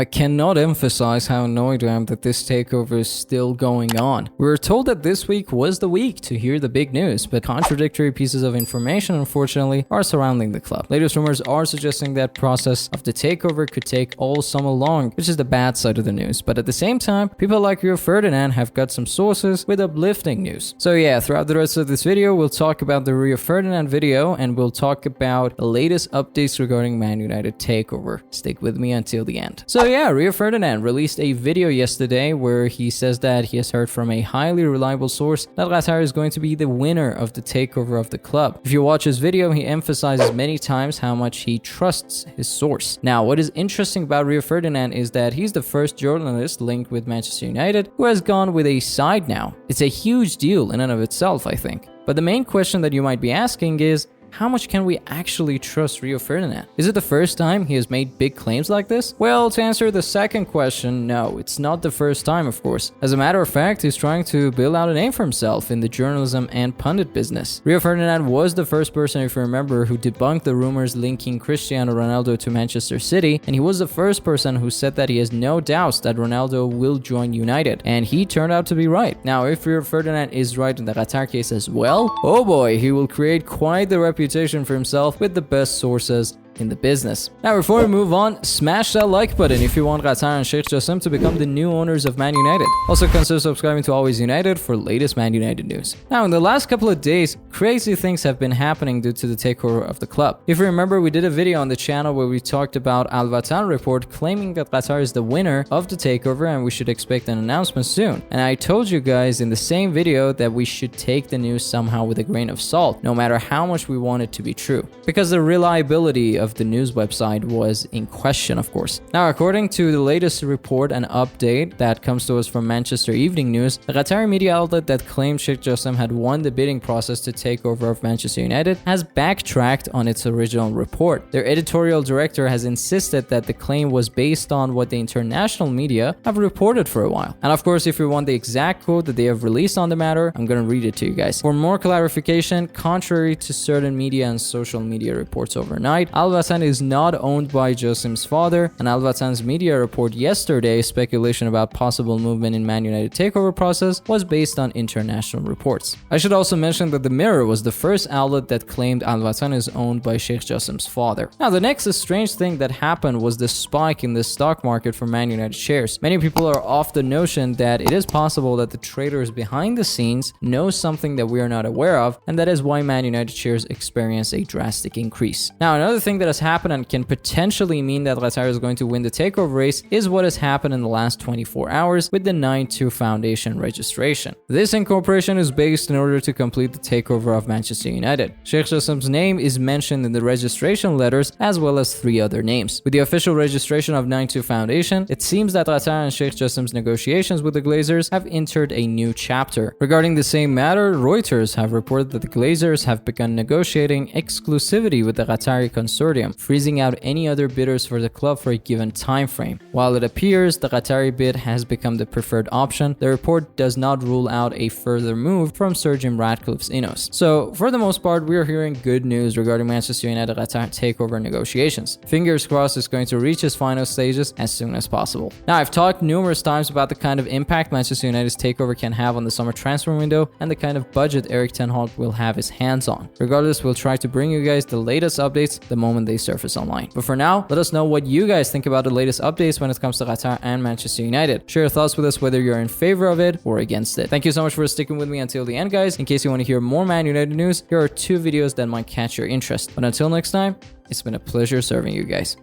I cannot emphasize how annoyed I am that this takeover is still going on. We were told that this week was the week to hear the big news, but contradictory pieces of information, unfortunately, are surrounding the club. Latest rumors are suggesting that process of the takeover could take all summer long, which is the bad side of the news. But at the same time, people like RIO Ferdinand have got some sources with uplifting news. So yeah, throughout the rest of this video, we'll talk about the RIO Ferdinand video and we'll talk about the latest updates regarding Man United takeover. Stick with me until the end. So yeah, RIO Ferdinand released a video yesterday where he says that he has heard from a highly reliable source that Qatar is going to be the winner of the takeover of the club. If you watch his video, he emphasizes many times how much he trusts his source. Now, what is interesting about RIO Ferdinand is that he's the first journalist linked with Manchester United who has gone with a side now. It's a huge deal in and of itself, I think. But the main question that you might be asking is, how much can we actually trust RIO Ferdinand? Is it the first time he has made big claims like this? Well, to answer the second question, no, it's not the first time, of course. As a matter of fact, he's trying to build out a name for himself in the journalism and pundit business. RIO Ferdinand was the first person, if you remember, who debunked the rumors linking Cristiano Ronaldo to Manchester City, and he was the first person who said that he has no doubts that Ronaldo will join United, and he turned out to be right. Now, if RIO Ferdinand is right in the Qatar case as well, oh boy, he will create quite the reputation for himself with the best sources in the business. Now, before we move on, smash that like button if you want Qatar and Sheikh Jassim to become the new owners of Man United. Also, consider subscribing to Always United for latest Man United news. Now, in the last couple of days, crazy things have been happening due to the takeover of the club. If you remember, we did a video on the channel where we talked about Alwatan report claiming that Qatar is the winner of the takeover and we should expect an announcement soon. And I told you guys in the same video that we should take the news somehow with a grain of salt, no matter how much we want it to be true, because the reliability of the news website was in question, of course. Now, according to the latest report and update that comes to us from Manchester Evening News, the Qatari media outlet that claimed Sheikh Jassim had won the bidding process to take over of Manchester United has backtracked on its original report. Their editorial director has insisted that the claim was based on what the international media have reported for a while. And of course, if you want the exact quote that they have released on the matter, I'm gonna read it to you guys. For more clarification, contrary to certain media and social media reports overnight, Alwatan is not owned by Jassim's father, and Alwatan's media report yesterday, speculation about possible movement in Man United takeover process, was based on international reports. I should also mention that the Mirror was the first outlet that claimed Alwatan is owned by Sheikh Jassim's father. Now, the next strange thing that happened was the spike in the stock market for Man United shares. Many people are off the notion that it is possible that the traders behind the scenes know something that we are not aware of, and that is why Man United shares experience a drastic increase. Now, another thing that has happened and can potentially mean that Qatar is going to win the takeover race is what has happened in the last 24 hours with the 9-2 Foundation registration. This incorporation is based in order to complete the takeover of Manchester United. Sheikh Jassim's name is mentioned in the registration letters as well as 3 other names. With the official registration of 9-2 Foundation, it seems that Qatar and Sheikh Jassim's negotiations with the Glazers have entered a new chapter. Regarding the same matter, Reuters have reported that the Glazers have begun negotiating exclusivity with the Qatari consortium, freezing out any other bidders for the club for a given time frame. While it appears the Qatari bid has become the preferred option, the report does not rule out a further move from Sir Jim Ratcliffe's Ineos. So, for the most part, we are hearing good news regarding Manchester United Qatar takeover negotiations. Fingers crossed it's going to reach its final stages as soon as possible. Now, I've talked numerous times about the kind of impact Manchester United's takeover can have on the summer transfer window and the kind of budget Erik ten Hag will have his hands on. Regardless, we'll try to bring you guys the latest updates the moment they surface online. But for now, let us know what you guys think about the latest updates when it comes to Qatar and Manchester United. Share your thoughts with us whether you're in favor of it or against it. Thank you so much for sticking with me until the end, guys. In case you want to hear more Man United news, here are 2 videos that might catch your interest. But until next time, it's been a pleasure serving you guys.